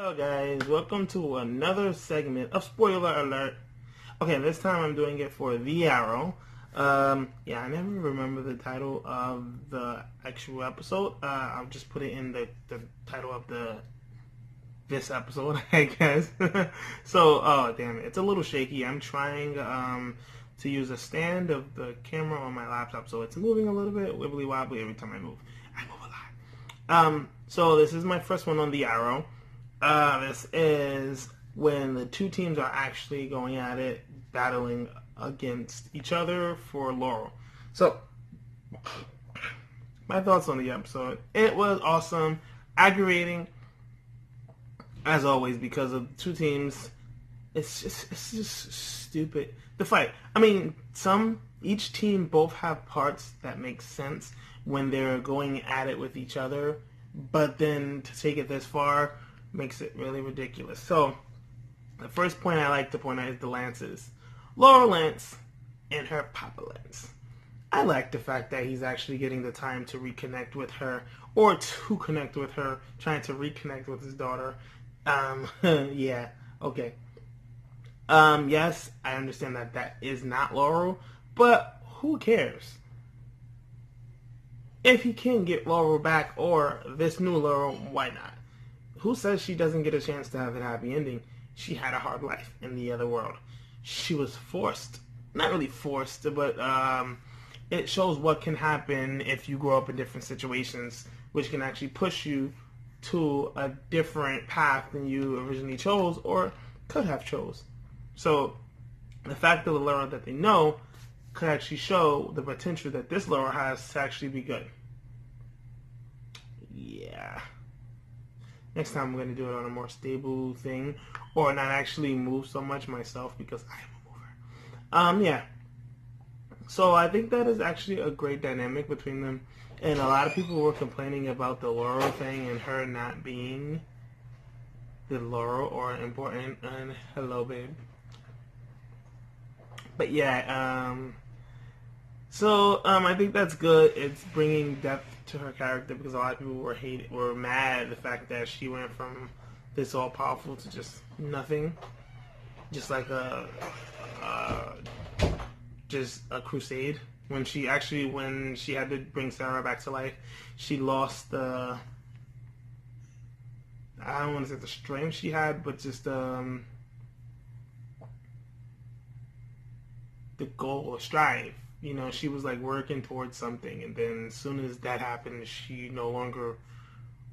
Hello guys, welcome to another segment of Spoiler Alert. Okay, this time I'm doing it for The Arrow. Yeah, I never remember the title of the actual episode. I'll just put it in the title of this episode, I guess. So, oh damn it, it's a little shaky. I'm trying to use a stand of the camera on my laptop, so it's moving a little bit wibbly wobbly every time I move. I move a lot. So this is my first one on The Arrow. This is when the two teams are actually going at it, battling against each other for Laurel. So, my thoughts on the episode. It was awesome, aggravating, as always, because of two teams. It's just stupid. The fight. I mean, each team both have parts that make sense when they're going at it with each other, but then to take it this far makes it really ridiculous. So, the first point I like to point out is the Lances. Laurel Lance and her Papa Lance. I like the fact that he's actually getting the time to reconnect with her, or to connect with her, trying to reconnect with his daughter. Yeah, okay. Yes, I understand that is not Laurel, but who cares? If he can get Laurel back, or this new Laurel, why not? Who says she doesn't get a chance to have a happy ending? She had a hard life in the other world. She was forced. Not really forced, but it shows what can happen if you grow up in different situations, which can actually push you to a different path than you originally chose or could have chose. So the fact of the Laurel that they know could actually show the potential that this Laurel has to actually be good. Yeah. Next time I'm going to do it on a more stable thing, or not actually move so much myself because I am a mover. Yeah. So I think that is actually a great dynamic between them. And a lot of people were complaining about the Laurel thing and her not being the Laurel or important. And hello, babe. But yeah, I think that's good. It's bringing depth to her character because a lot of people were mad at the fact that she went from this all powerful to just nothing, just like just a crusade. When she had to bring Sarah back to life, she lost the, I don't want to say the strength she had, but just the goal or strive. You know, she was like working towards something, and then as soon as that happened, she no longer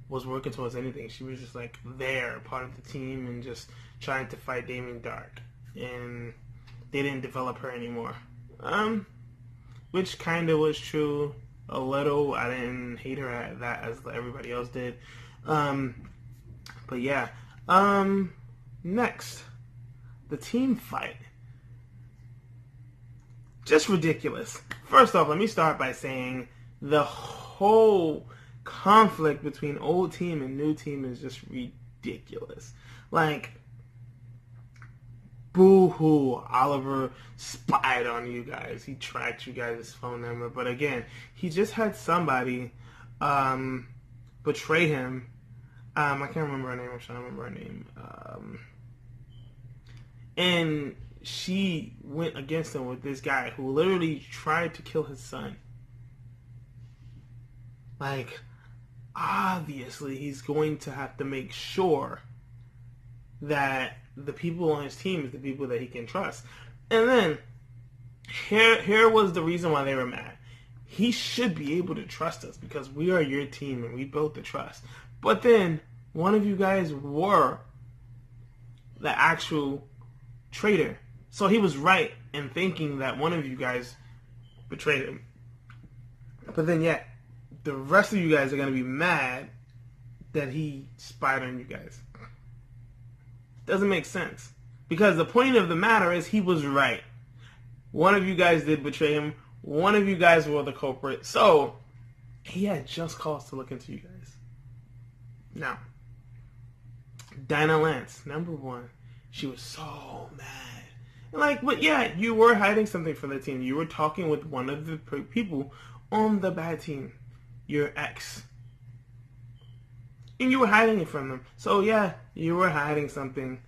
was working towards anything. She was just like there, part of the team, and just trying to fight Damien Dark. And they didn't develop her anymore. Which kind of was true a little. I didn't hate her at that as everybody else did. But yeah. Next, the team fight. Just ridiculous. First off, let me start by saying the whole conflict between old team and new team is just ridiculous. Like, boo-hoo, Oliver spied on you guys. He tracked you guys' phone number. But again, he just had somebody betray him. I can't remember her name. I'm trying to remember her name. And she went against him with this guy who literally tried to kill his son. Like, obviously, he's going to have to make sure that the people on his team is the people that he can trust. And then, here was the reason why they were mad. He should be able to trust us because we are your team and we built the trust. But then, one of you guys were the actual traitor. So he was right in thinking that one of you guys betrayed him. But then yet, the rest of you guys are going to be mad that he spied on you guys. Doesn't make sense. Because the point of the matter is he was right. One of you guys did betray him. One of you guys were the culprit. So, he had just cause to look into you guys. Now, Dinah Lance, number one. She was so mad. Like, but yeah, you were hiding something from the team. You were talking with one of the people on the bad team, your ex. And you were hiding it from them. So yeah, you were hiding something.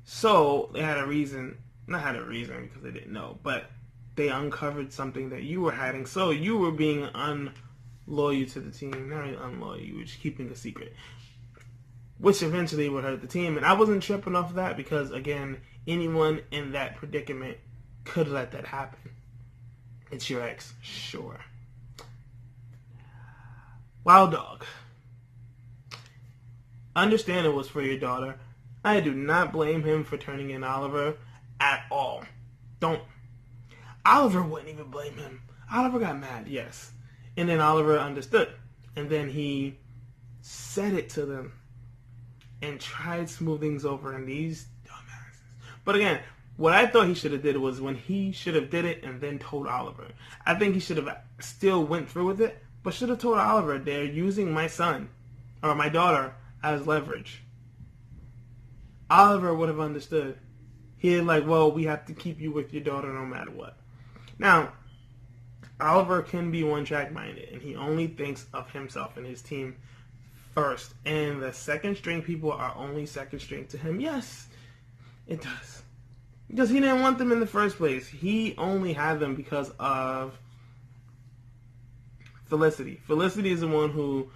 So they had a reason, not had a reason because they didn't know, but they uncovered something that you were hiding. So you were being unloyal to the team. Not really unloyal, you were just keeping a secret. Which eventually would hurt the team. And I wasn't tripping off of that because, again, anyone in that predicament could let that happen. It's your ex, sure. Wild Dog. Understand it was for your daughter. I do not blame him for turning in Oliver at all. Don't. Oliver wouldn't even blame him. Oliver got mad, yes. And then Oliver understood. And then he said it to them and tried to smooth things over, and these dumbasses. But again, what I thought he should have did was when he should have did it and then told Oliver. I think he should have still went through with it, but should have told Oliver they're using my son or my daughter as leverage. Oliver would have understood. He'd like, well, we have to keep you with your daughter no matter what. Now, Oliver can be one-track minded, and he only thinks of himself and his team first. And the second string people are only second string to him. Yes, it does. Because he didn't want them in the first place. He only had them because of Felicity. Felicity is the one who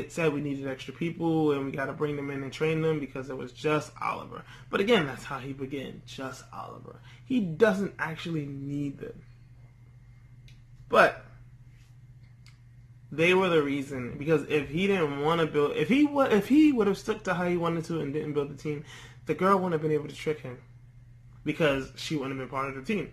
said we needed extra people and we got to bring them in and train them because it was just Oliver. But again, that's how he began, just Oliver. He doesn't actually need them. But they were the reason, because if he didn't want to build, if he would have stuck to how he wanted to and didn't build the team, the girl wouldn't have been able to trick him because she wouldn't have been part of the team.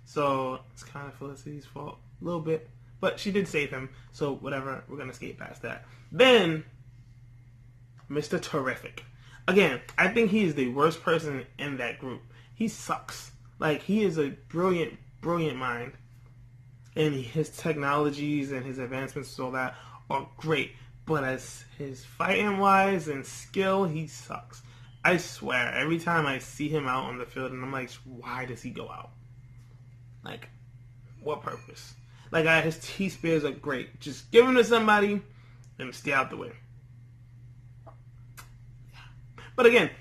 So it's kind of Felicity's fault a little bit. But she did save him, so whatever, we're going to skate past that. Then, Mr. Terrific. Again, I think he is the worst person in that group. He sucks. Like, he is a brilliant, brilliant mind. And his technologies and his advancements and all that are great. But as his fighting-wise and skill, he sucks. I swear, every time I see him out on the field, and I'm like, why does he go out? Like, what purpose? Like, his T-spears are great. Just give them to somebody and stay out the way. But again,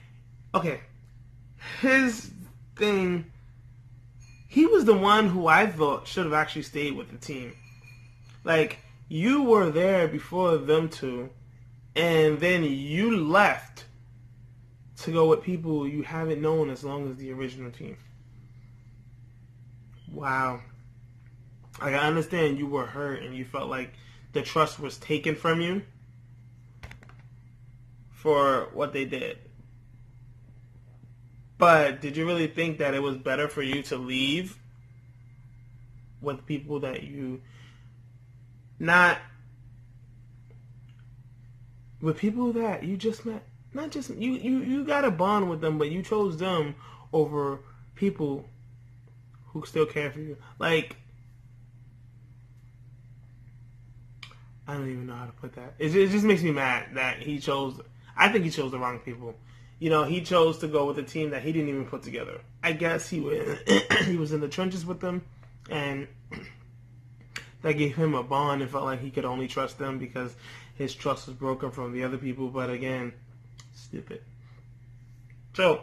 okay, his thing, he was the one who I thought should have actually stayed with the team. Like, you were there before them two, and then you left to go with people you haven't known as long as the original team. Wow. Like, I understand you were hurt and you felt like the trust was taken from you for what they did. But did you really think that it was better for you to leave with people that you with people that you just met? Not just you got a bond with them, but you chose them over people who still care for you. Like, I don't even know how to put that. It just makes me mad that I think he chose the wrong people. You know, he chose to go with a team that he didn't even put together. I guess he was in the trenches with them, and that gave him a bond and felt like he could only trust them because his trust was broken from the other people. But again, stupid. So,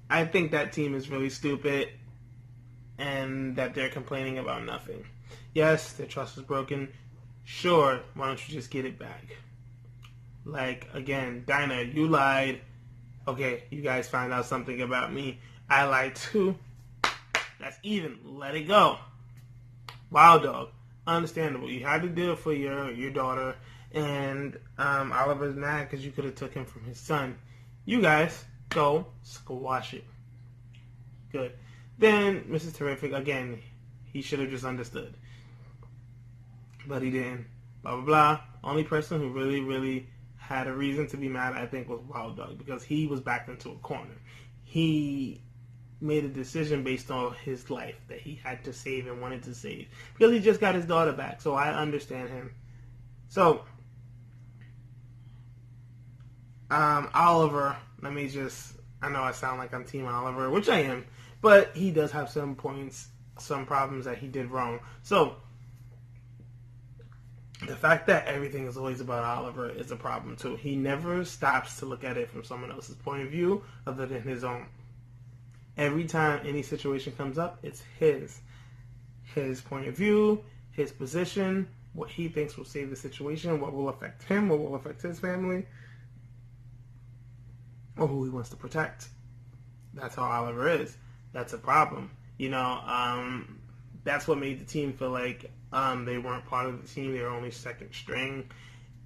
I think that team is really stupid and that they're complaining about nothing. Yes, their trust was broken. Sure, why don't you just get it back? Like, again, Dinah, you lied. Okay, you guys find out something about me. I lied too. That's even. Let it go. Wild Dog. Understandable. You had to do it for your daughter. And Oliver's mad because you could have took him from his son. You guys, go squash it. Good. Then, Mrs. Terrific, again, he should have just understood. But he didn't. Blah, blah, blah. Only person who really, really had a reason to be mad, I think, was Wild Dog. Because he was backed into a corner. He made a decision based on his life that he had to save and wanted to save. Because he just got his daughter back. So I understand him. So, Oliver, I know I sound like I'm Team Oliver, which I am. But he does have some points, some problems that he did wrong. So, the fact that everything is always about Oliver is a problem too. He never stops to look at it from someone else's point of view other than his own. Every time any situation comes up, it's his point of view, his position, what he thinks will save the situation, what will affect him, what will affect his family, or who he wants to protect. That's how Oliver is. That's a problem. That's what made the team feel like they weren't part of the team. They were only second string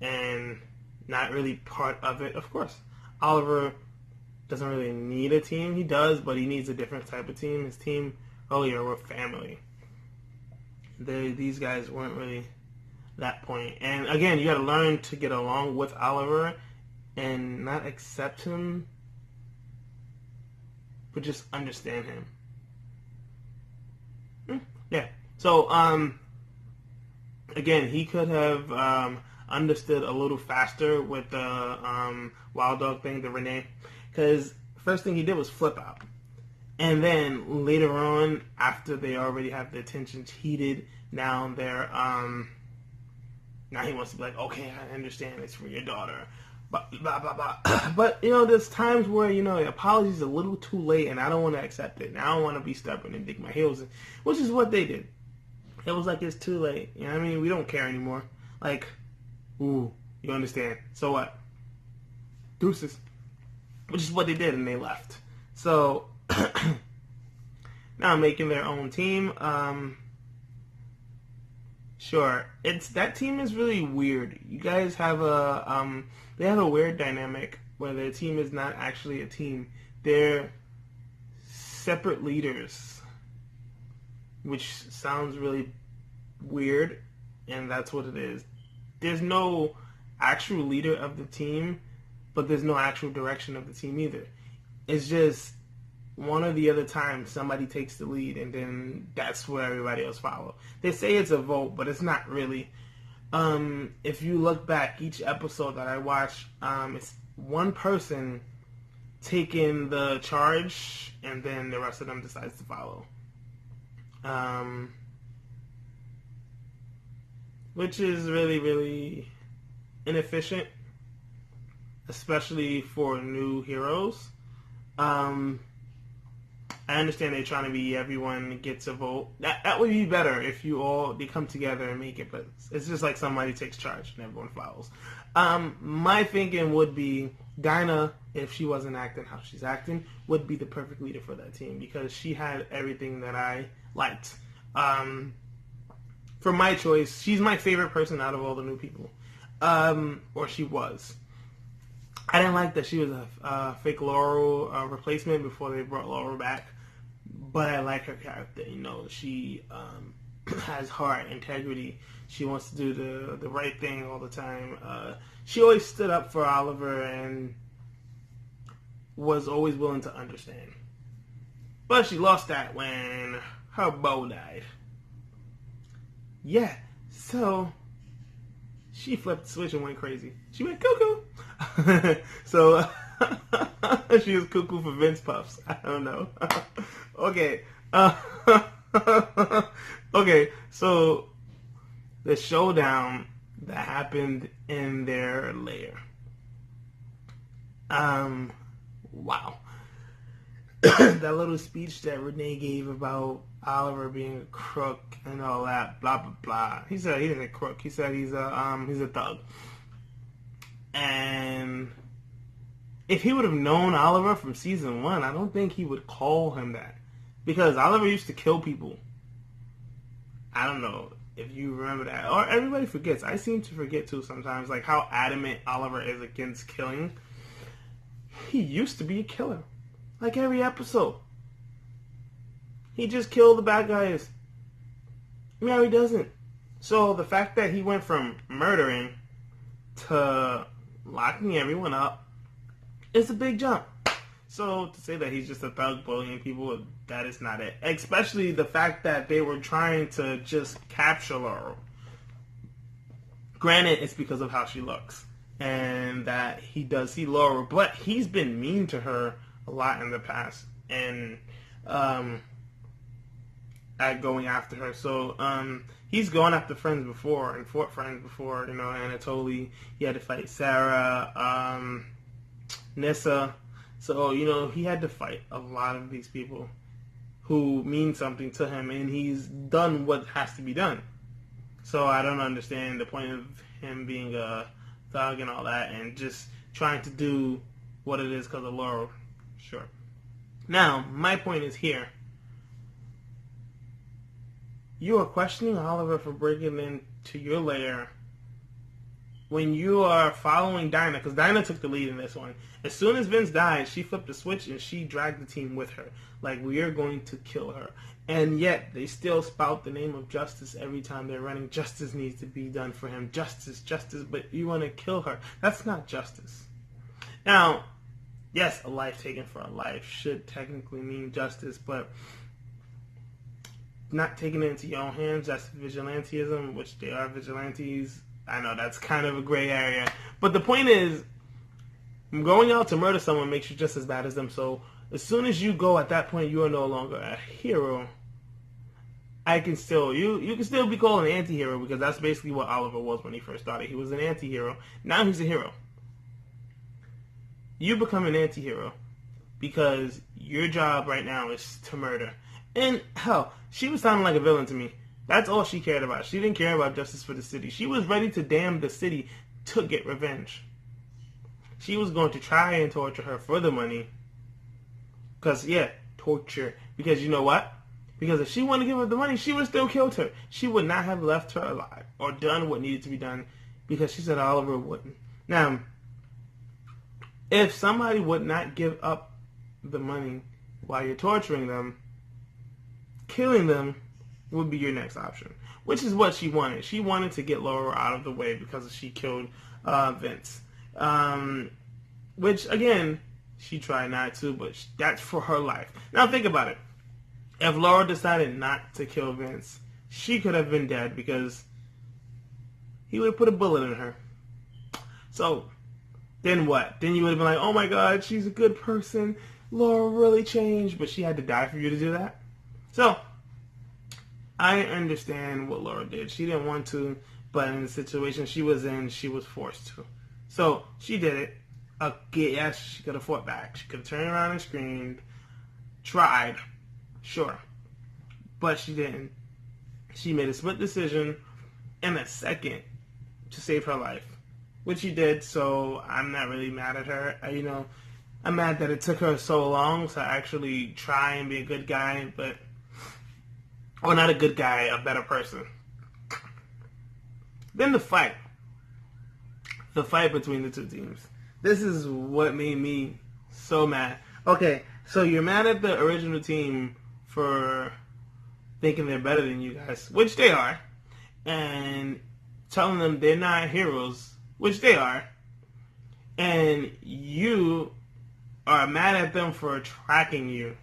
and not really part of it. Of course, Oliver doesn't really need a team. He does, but he needs a different type of team. His team earlier were family. These guys weren't really that point. And again, you got to learn to get along with Oliver and not accept him, but just understand him. Yeah. So, again, he could have understood a little faster with the Wild Dog thing, the Renee, because first thing he did was flip out. And then later on, after they already have their tensions heated, now he wants to be like, okay, I understand it's for your daughter, blah, blah, blah, blah. But, there's times where, the apology's a little too late and I don't want to accept it. And I don't want to be stubborn and dig my heels in, which is what they did. It was like, it's too late. We don't care anymore. Like, ooh, you understand. So what? Deuces. Which is what they did, and they left. So, now making their own team. Sure. That team is really weird. You guys have they have a weird dynamic where their team is not actually a team. They're separate leaders, which sounds really weird, and that's what it is. There's no actual leader of the team, but there's no actual direction of the team either. It's just one or the other time somebody takes the lead, and then that's where everybody else follow. They say it's a vote, but it's not really. If you look back, each episode that I watch, it's one person taking the charge, and then the rest of them decides to follow. Which is really, really inefficient, especially for new heroes. I understand they're trying to be everyone gets a vote. That would be better if they come together and make it, but it's just like somebody takes charge and everyone follows. My thinking would be Dinah, if she wasn't acting how she's acting, would be the perfect leader for that team because she had everything that I liked. For my choice, she's my favorite person out of all the new people. Or she was. I didn't like that she was a fake Laurel replacement before they brought Laurel back. But I like her character. She has heart, integrity. She wants to do the right thing all the time. She always stood up for Oliver and was always willing to understand. But she lost that when her beau died. Yeah, so she flipped the switch and went crazy. She went cuckoo. So she was cuckoo for Vince Puffs. I don't know. Okay. Okay, so the showdown that happened in their lair. Wow. That little speech that Renee gave about Oliver being a crook and all that, blah blah blah. He said he isn't a crook. He said he's a thug. And if he would have known Oliver from season 1, I don't think he would call him that, because Oliver used to kill people. I don't know if you remember that, or everybody forgets. I seem to forget too sometimes, like how adamant Oliver is against killing. He used to be a killer. Like every episode. He just killed the bad guys. Now he doesn't. So the fact that he went from murdering to locking everyone up is a big jump. So to say that he's just a thug bullying people, that is not it. Especially the fact that they were trying to just capture Laurel. Granted, it's because of how she looks. And that he does see Laurel. But he's been mean to her a lot in the past. And at going after her. So he's gone after friends before and fought friends before. You know, Anatoly. He had to fight Sarah, Nissa. So you know he had to fight a lot of these people who mean something to him, and he's done what has to be done. So I don't understand the point of him being a thug and all that, and just trying to do what it is because of Laurel. Sure. Now, my point is here. You are questioning Oliver for breaking into your lair when you are following Dinah, because Dinah took the lead in this one. As soon as Vince died, she flipped the switch and she dragged the team with her. Like, we are going to kill her. And yet, they still spout the name of Justice every time they're running. Justice needs to be done for him. Justice, justice, but you want to kill her. That's not justice. Now, yes, a life taken for a life should technically mean justice, but not taking it into your own hands, that's vigilantism, which they are vigilantes. I know that's kind of a gray area. But the point is, going out to murder someone makes you just as bad as them. So as soon as you go at that point, you are no longer a hero. I can still, you can still be called an anti-hero, because that's basically what Oliver was when he first started. He was an anti-hero. Now he's a hero. You become an anti-hero because your job right now is to murder. And hell, she was sounding like a villain to me. That's all she cared about. She didn't care about justice for the city. She was ready to damn the city to get revenge. She was going to try and torture her for the money. Because, yeah, torture. Because you know what? Because if she wanted to give her the money, she would have still killed her. She would not have left her alive or done what needed to be done, because she said Oliver wouldn't. Now, if somebody would not give up the money while you're torturing them, killing them would be your next option, which is what she wanted. She wanted to get Laura out of the way because she killed Vince. Which, again, she tried not to, but that's for her life. Now think about it. If Laura decided not to kill Vince, she could have been dead because he would have put a bullet in her. So, then what? Then you would have been like, oh my god, she's a good person. Laura really changed, but she had to die for you to do that. So, I understand what Laura did. She didn't want to, but in the situation she was in, she was forced to. So, she did it. Yes, she could have fought back. She could have turned around and screamed. Tried. Sure. But she didn't. She made a split decision in a second to save her life, which she did, so I'm not really mad at her. I'm mad that it took her so long to actually try and be a good guy, but... Or not a good guy, a better person. Then the fight. The fight between the two teams. This is what made me so mad. Okay, so you're mad at the original team for thinking they're better than you guys, which they are, and telling them they're not heroes, which they are, and you are mad at them for tracking you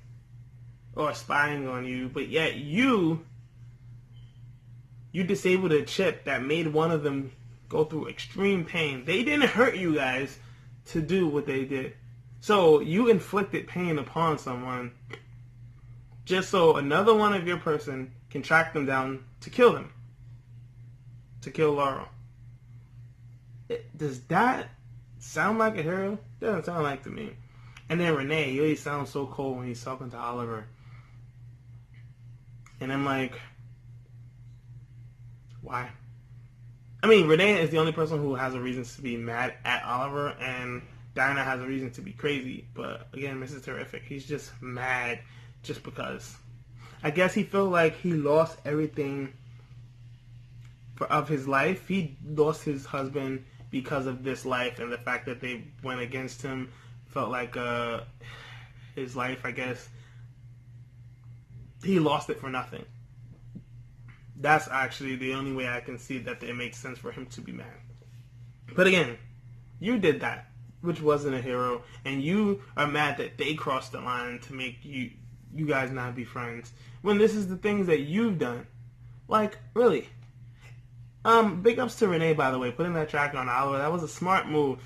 or spying on you, but yet you disabled a chip that made one of them go through extreme pain. They didn't hurt you guys to do what they did. So you inflicted pain upon someone just so another one of your person can track them down to kill them. To kill Laurel. Does that sound like a hero? Doesn't sound like to me. And then Renee, he always sounds so cold when he's talking to Oliver. And I'm like, why? I mean, Renee is the only person who has a reason to be mad at Oliver, and Dinah has a reason to be crazy. But again, Mrs. Terrific, he's just mad just because. I guess he felt like he lost everything of his life. He lost his husband because of this life, and the fact that they went against him felt like his life, I guess, he lost it for nothing. That's actually the only way I can see that it makes sense for him to be mad. But again, you did that, which wasn't a hero, and you are mad that they crossed the line to make you guys not be friends, when this is the things that you've done. Like, really. Big ups to Renee, by the way, putting that track on Oliver. That was a smart move,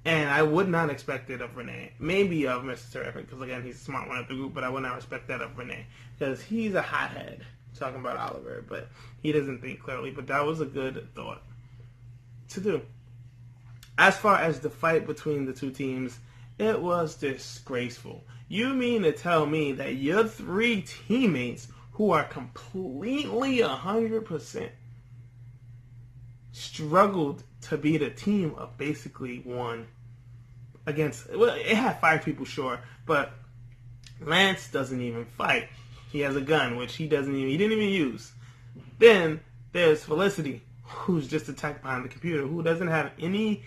and I would not expect it of Renee. Maybe of Mr. Terrific, because again, he's a smart one of the group, but I would not expect that of Renee, because he's a hothead. talking about Oliver, but he doesn't think clearly. But that was a good thought to do. As far as the fight between the two teams, it was disgraceful. You mean to tell me that your three teammates who are completely 100% struggled to beat a team of basically one against, well, it had 5 people, sure, but Lance doesn't even fight. He has a gun, which he didn't even use. Then there's Felicity, who's just attacked behind the computer, who doesn't have any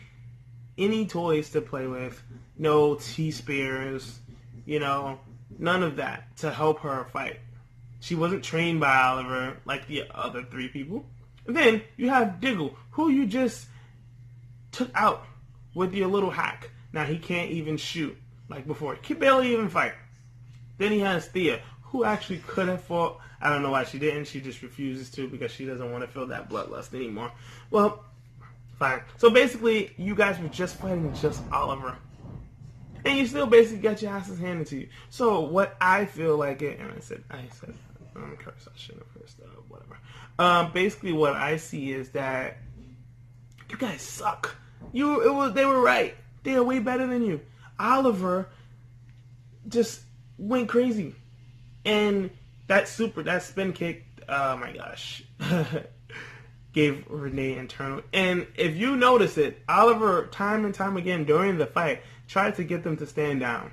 toys to play with, no T-spears, none of that to help her fight. She wasn't trained by Oliver like the other 3 people. And then you have Diggle, who you just took out with your little hack. Now he can't even shoot like before. He can barely even fight. Then he has Thea, who actually could have fought. I don't know why she didn't. She just refuses to because she doesn't want to feel that bloodlust anymore. Well, fine. So basically, you guys were just fighting just Oliver. And you still basically got your asses handed to you. So what I feel like it, and I said, I'm a curse. I shouldn't have cursed. Whatever. Basically, what I see is that you guys suck. They were right. They are way better than you. Oliver just went crazy, and that spin kick. Oh my gosh. Gave Renee internal. And if you notice it, Oliver, time and time again during the fight, tried to get them to stand down.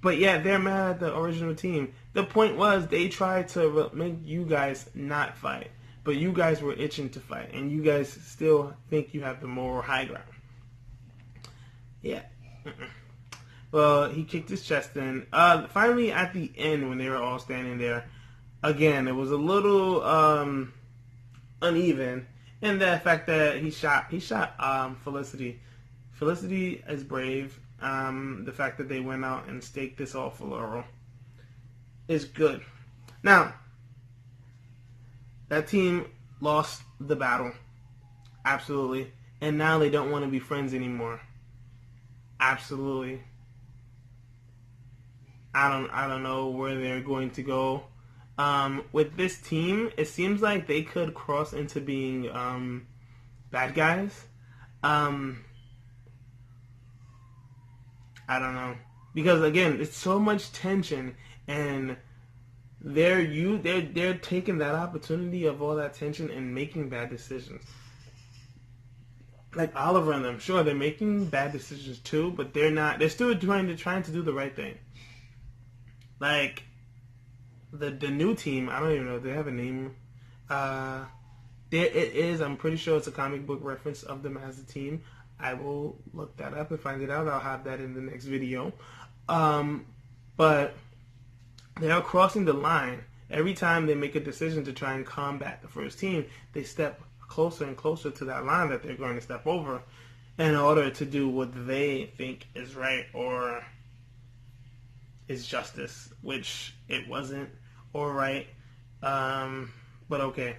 But yeah, they're mad at the original team. The point was they tried to make you guys not fight. But you guys were itching to fight. And you guys still think you have the moral high ground. Yeah. Well, he kicked his chest in. Finally, at the end, when they were all standing there, again, it was a little uneven in the fact that he shot Felicity. Felicity is brave. The fact that they went out and staked this all for Laurel is good. Now, that team lost the battle. Absolutely. And now they don't want to be friends anymore. Absolutely. I don't know where they're going to go. With this team, it seems like they could cross into being bad guys. I don't know, because again, it's so much tension, and they're taking that opportunity of all that tension and making bad decisions. Like Oliver and them, sure, they're making bad decisions too, but they're not. They're still trying to do the right thing. Like the new team, I don't even know. They have a name. It is. I'm pretty sure it's a comic book reference of them as a team. I will look that up and find it out. I'll have that in the next video. But they are crossing the line. Every time they make a decision to try and combat the first team, they step closer and closer to that line that they're going to step over in order to do what they think is right or is justice, which it wasn't or right. But okay.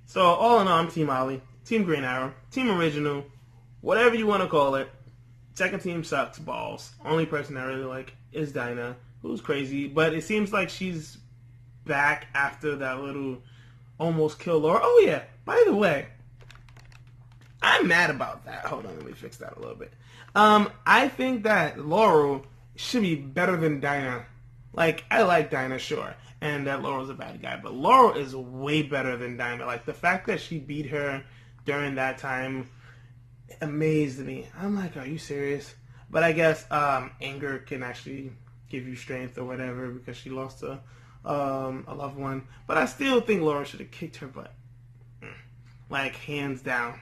So all in all, I'm Team Ollie. Team Green Arrow, Team Original, whatever you want to call it. Second team sucks balls. Only person I really like is Dinah, who's crazy, but it seems like she's back after that little almost kill Laura. Oh yeah, by the way, I'm mad about that. Hold on, let me fix that a little bit. I think that Laurel should be better than Dinah. Like, I like Dinah, sure, and that Laurel's a bad guy, but Laurel is way better than Dinah. Like, the fact that she beat her during that time amazed me. I'm like, are you serious? But I guess anger can actually give you strength or whatever because she lost a loved one. But I still think Laura should have kicked her butt. Like, hands down.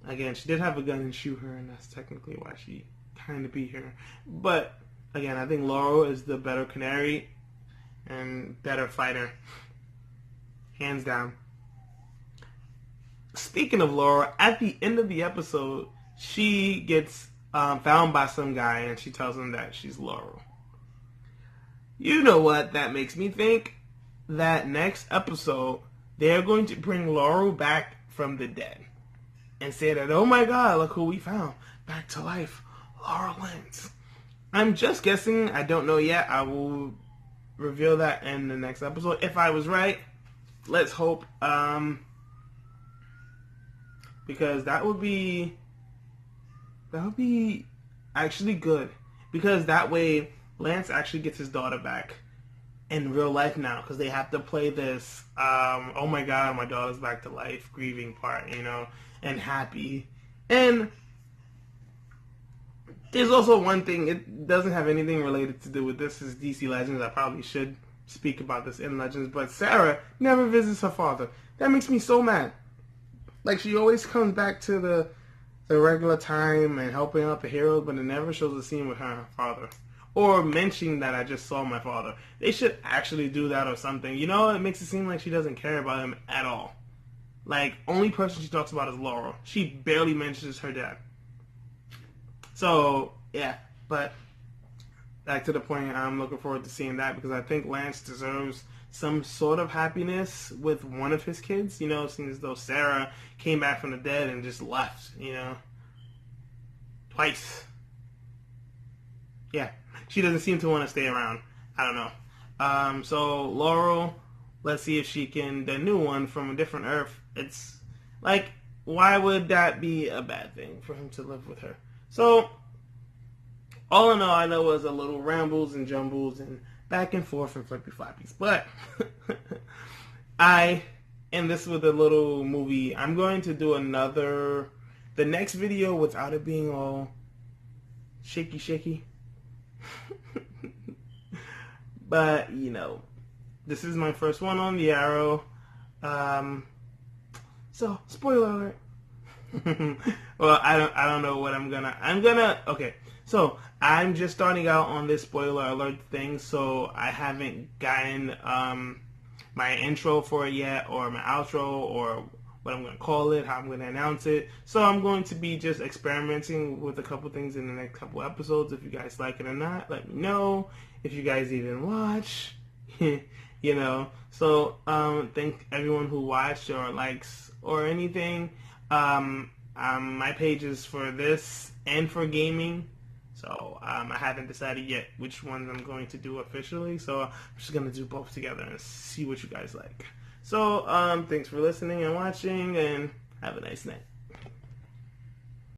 Again, she did have a gun and shoot her, and that's technically why she kind of beat her. But, again, I think Laurel is the better canary and better fighter. Hands down. Speaking of Laura, at the end of the episode, she gets found by some guy, and she tells him that she's Laurel. You know what that makes me think? That next episode, they're going to bring Laurel back from the dead. And say that, oh my god, look who we found. Back to life. Laurel Lance. I'm just guessing. I don't know yet. I will reveal that in the next episode. If I was right, let's hope. Because that would be actually good. Because that way Lance actually gets his daughter back in real life now. Because they have to play this, oh my god, my daughter's back to life, grieving part, you know, and happy. And there's also one thing, it doesn't have anything related to do with this, is DC Legends. I probably should speak about this in Legends, but Sarah never visits her father. That makes me so mad. Like, she always comes back to the regular time and helping out the heroes, but it never shows a scene with her and her father. Or mentioning that I just saw my father. They should actually do that or something. You know, it makes it seem like she doesn't care about him at all. Like, only person she talks about is Laurel. She barely mentions her dad. So, yeah. But, back to the point, I'm looking forward to seeing that because I think Lance deserves some sort of happiness with one of his kids. You know, it seems as though Sarah came back from the dead and just left, you know. Twice. Yeah. She doesn't seem to want to stay around. I don't know. So, Laurel, let's see if she can, the new one from a different Earth, it's like, why would that be a bad thing for him to live with her? So, all in all, I know it was a little rambles and jumbles and back and forth and flippy floppies. But, and this was a little movie, I'm going to do the next video without it being all shaky. But, you know, this is my first one on the Arrow. So, spoiler alert. Well, I don't know what okay. So, I'm just starting out on this spoiler alert thing, so I haven't gotten my intro for it yet, or my outro, or what I'm going to call it, how I'm going to announce it. So I'm going to be just experimenting with a couple things in the next couple episodes. If you guys like it or not, let me know. If you guys even watch, you know. So thank everyone who watched or likes or anything. My page is for this and for gaming. So I haven't decided yet which ones I'm going to do officially. So I'm just going to do both together and see what you guys like. So thanks for listening and watching, and have a nice night.